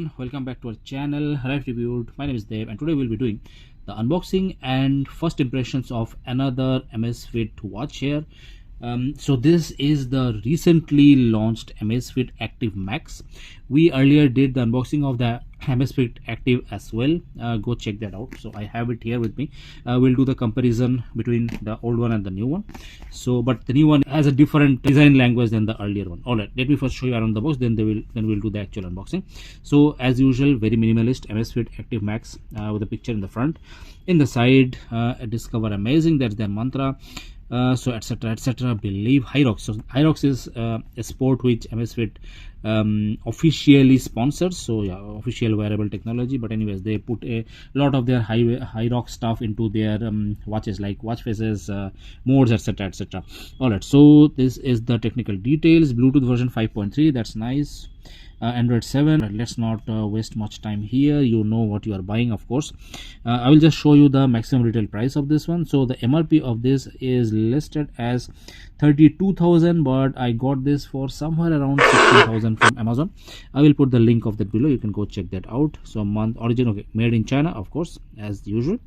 everyone, welcome back to our channel Life Reviewed. My name is Dev and today we'll be doing the unboxing and first impressions of another Amazfit watch here. So this is the recently launched Amazfit Active Max. We earlier did the unboxing of the Amazfit Active as well. Go check that out. So I have it here with me. We'll do the comparison between the old one and the new one. So but the new one has a different design language than the earlier one. All right, let me first show you around the box, then we'll do the actual unboxing. So as usual, very minimalist Amazfit Active Max with a picture in the front. In the side, discover amazing, that's their mantra. So etc. Believe Hyrox. So Hyrox is a sport which Amazfit officially sponsors. So yeah, official wearable technology. But anyways, they put a lot of their Hyrox stuff into their watches, like watch faces, modes, etc. All right. So this is the technical details. Bluetooth version 5.3. That's nice. Android 7. Let's not waste much time here. You know what you are buying, of course. I will just show you the maximum retail price of this one. So the MRP of this is listed as 32,000, but I got this for somewhere around 16,000 from Amazon. I will put the link of that below. You can go check that out. So month origin, okay, made in China, of course, as usual,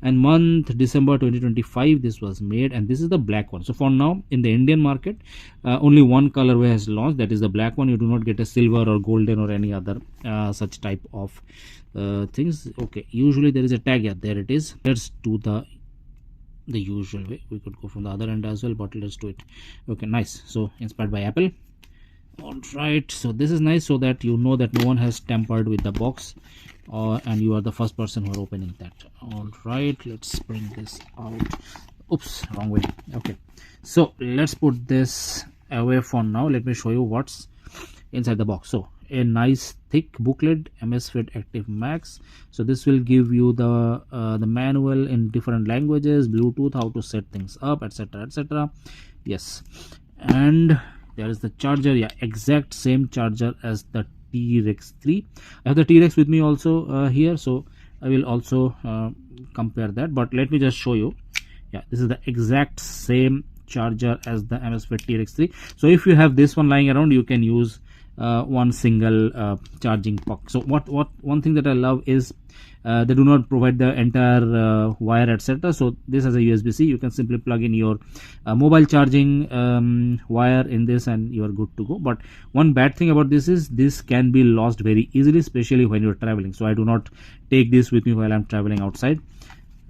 and month December 2025 this was made, and this is the black one. So for now in the Indian market, only one colorway has launched, that is the black one. You do not get a silver or golden or any other such type of things. Okay, usually there is a tag. Yeah, there it is. Let's do the usual way. We could go from the other end as well, but let's do it. Okay, nice. So inspired by Apple. All right, so this is nice, so that you know that no one has tampered with the box, and you are the first person who are opening that. All right, let's bring this out. Oops, wrong way. Okay, so let's put this away for now. Let me show you what's inside the box. So a nice thick booklet, Amazfit Active Max. So this will give you the manual in different languages, Bluetooth, how to set things up, etc. Yes, and there is the charger. Yeah, exact same charger as the T-Rex 3. I have the T-Rex with me also here, so I will also compare that, but let me just show you. Yeah, this is the exact same charger as the Amazfit T-Rex 3. So if you have this one lying around, you can use one single charging puck. So one thing that I love is they do not provide the entire wire, etc. So this has a USB-C. You can simply plug in your mobile charging wire in this and you are good to go. But one bad thing about this is this can be lost very easily, especially when you're traveling. So I do not take this with me while I'm traveling outside.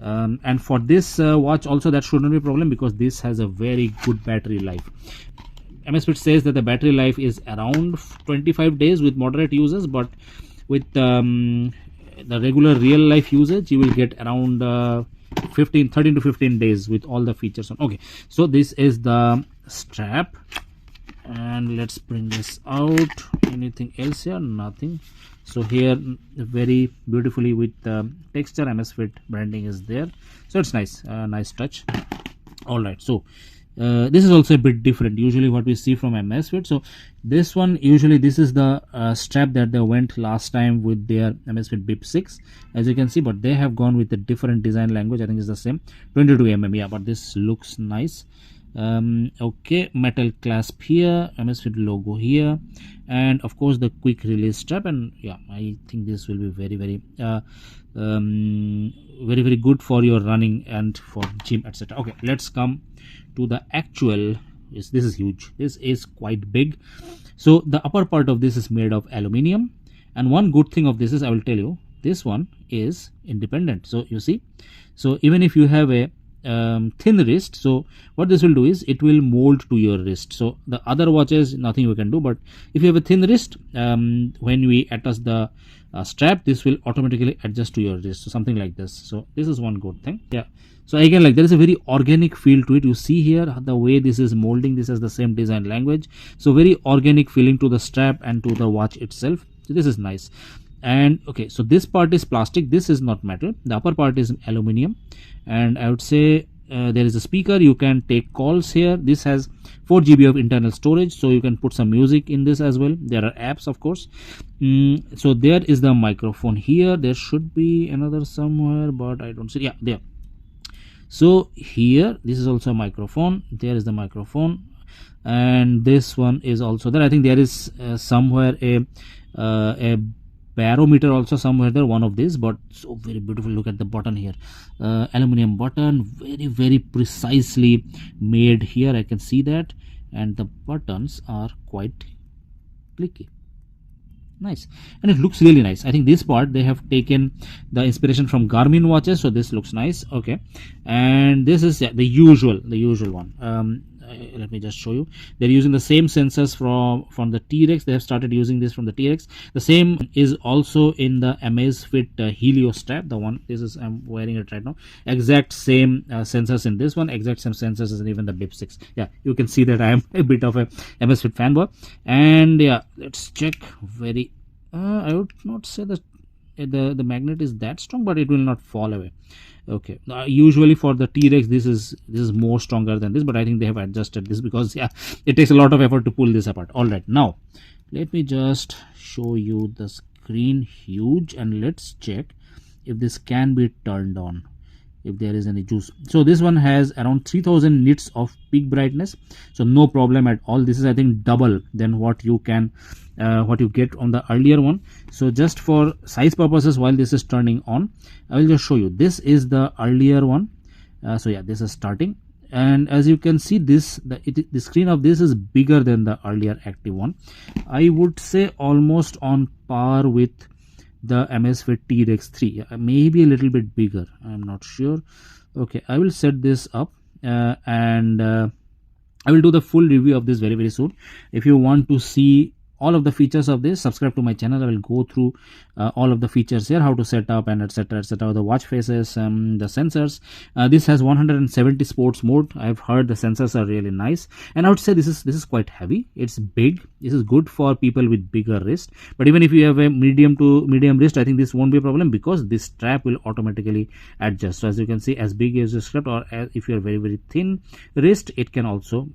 And for this watch also, that shouldn't be a problem because this has a very good battery life. Amazfit says that the battery life is around 25 days with moderate users, but with the regular real life usage you will get around 13 to 15 days with all the features on. Okay, so this is the strap, and let's bring this out. Anything else here? Nothing. So here very beautifully with texture, Amazfit branding is there, so it's nice. Nice touch. All right, so this is also a bit different usually what we see from Amazfit. So this one, usually this is the strap that they went last time with their Amazfit BIP 6, as you can see, but they have gone with a different design language. I think it's the same 22mm. Yeah, but this looks nice. Okay, metal clasp here, Amazfit logo here, and of course the quick release strap. And yeah, I think this will be very good for your running and for gym, etc. Okay, let's come to the actual. This is huge. This is quite big. So the upper part of this is made of aluminium, and one good thing of this is, I will tell you, this one is independent. So you see, so even if you have a thin wrist, so what this will do is it will mold to your wrist. So the other watches, nothing we can do, but if you have a thin wrist, when we attach the strap, this will automatically adjust to your wrist. So something like this. So this is one good thing. Yeah, so again, like there is a very organic feel to it. You see here the way this is molding. This has the same design language, so very organic feeling to the strap and to the watch itself. So this is nice. And okay, so this part is plastic, this is not metal. The upper part is aluminium, and I would say there is a speaker. You can take calls here. This has 4 GB of internal storage, so you can put some music in this as well. There are apps, of course. So there is the microphone here. There should be another somewhere, but I don't see. Yeah, there. So here, this is also a microphone. There is the microphone, and this one is also there. I think there is somewhere a barometer also somewhere there, one of these, but so very beautiful. Look at the button here, aluminum button, very precisely made here. I can see that, and the buttons are quite clicky. Nice, and it looks really nice. I think this part they have taken the inspiration from Garmin watches, so this looks nice. Okay, and this is the usual one. Let me just show you. They're using the same sensors from the T-Rex. They have started using this from the T-Rex. The same is also in the Amazfit Helio strap. The one, this is, I'm wearing it right now. Exact same sensors in this one. Exact same sensors as in even the BIP 6. Yeah, you can see that I am a bit of a Amazfit fanboy. And yeah, let's check. Very I would not say that the magnet is that strong, but it will not fall away. Okay, usually for the T-Rex this is more stronger than this, but I think they have adjusted this because yeah, it takes a lot of effort to pull this apart. All right, now let me just show you the screen. Huge, and let's check if this can be turned on, if there is any juice. So this one has around 3000 nits of peak brightness, so no problem at all. This is, I think, double than what you can what you get on the earlier one. So just for size purposes, while this is turning on, I will just show you. This is the earlier one. So yeah, this is starting, and as you can see, this the screen of this is bigger than the earlier active one. I would say almost on par with the Amazfit T-Rex 3, maybe a little bit bigger, I'm not sure. Okay, I will set this up and I will do the full review of this very soon. If you want to see all of the features of this, subscribe to my channel. I will go through all of the features here, how to set up and etc, the watch faces, the sensors. This has 170 sports mode. I've heard the sensors are really nice, and I would say this is quite heavy. It's big. This is good for people with bigger wrist, but even if you have a medium wrist, I think this won't be a problem because this strap will automatically adjust. So as you can see, as big as the strap, or if you are very thin wrist, it can also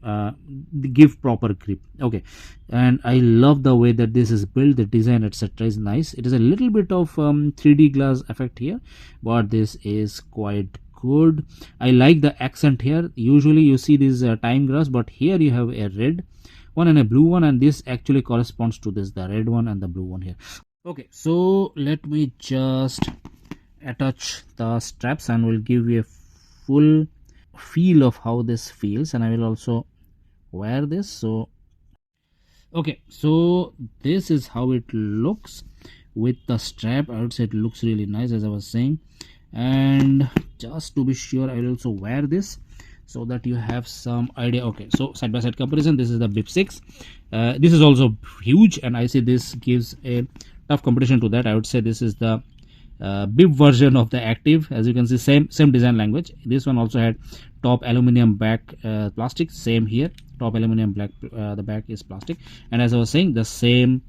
give proper grip. Okay, and I love the way that this is built. The design etc is nice. It is a little bit of 3D glass effect here, but this is quite good. I like the accent here. Usually you see these time graphs, but here you have a red one and a blue one, and this actually corresponds to this, the red one and the blue one here. Okay, so let me just attach the straps and we'll give you a full feel of how this feels, and I will also wear this. So okay, so this is how it looks with the strap. I would say it looks really nice, as I was saying, and just to be sure, I will also wear this so that you have some idea. Okay, so side by side comparison, this is the BIP 6. This is also huge, and I say this gives a tough competition to that. I would say this is the BIP version of the active. As you can see, same design language. This one also had top aluminum back plastic, same here, top aluminum black, the back is plastic, and as I was saying, the same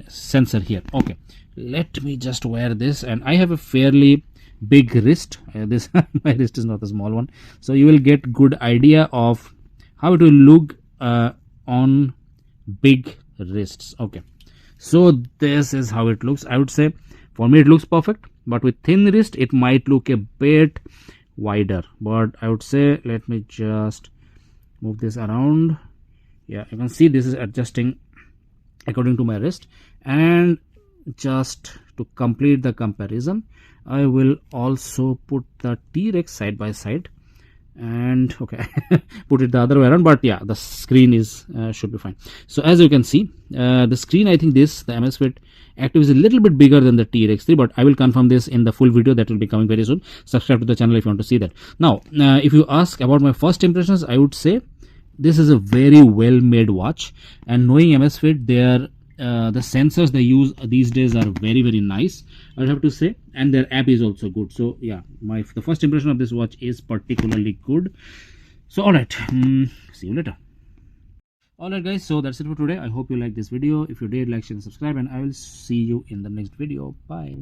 sensor here. Okay, let me just wear this, and I have a fairly big wrist. This my wrist is not a small one, so you will get good idea of how it will look on big wrists. Okay, so this is how it looks. I would say for me it looks perfect, but with thin wrist it might look a bit wider, but I would say, let me just move this around. Yeah, you can see this is adjusting according to my wrist. And just to complete the comparison, I will also put the T-Rex side by side, and okay, put it the other way around, but yeah, the screen is should be fine. So as you can see, the screen, I think the Amazfit Active is a little bit bigger than the T-Rex 3, but I will confirm this in the full video that will be coming very soon. Subscribe to the channel if you want to see that. Now if you ask about my first impressions, I would say this is a very well made watch, and knowing Amazfit, their the sensors they use these days are very nice, I would have to say, and their app is also good. So yeah, the first impression of this watch is particularly good. So alright, see you later. Alright guys, so that's it for today. I hope you liked this video. If you did, like, share and subscribe, and I will see you in the next video. Bye.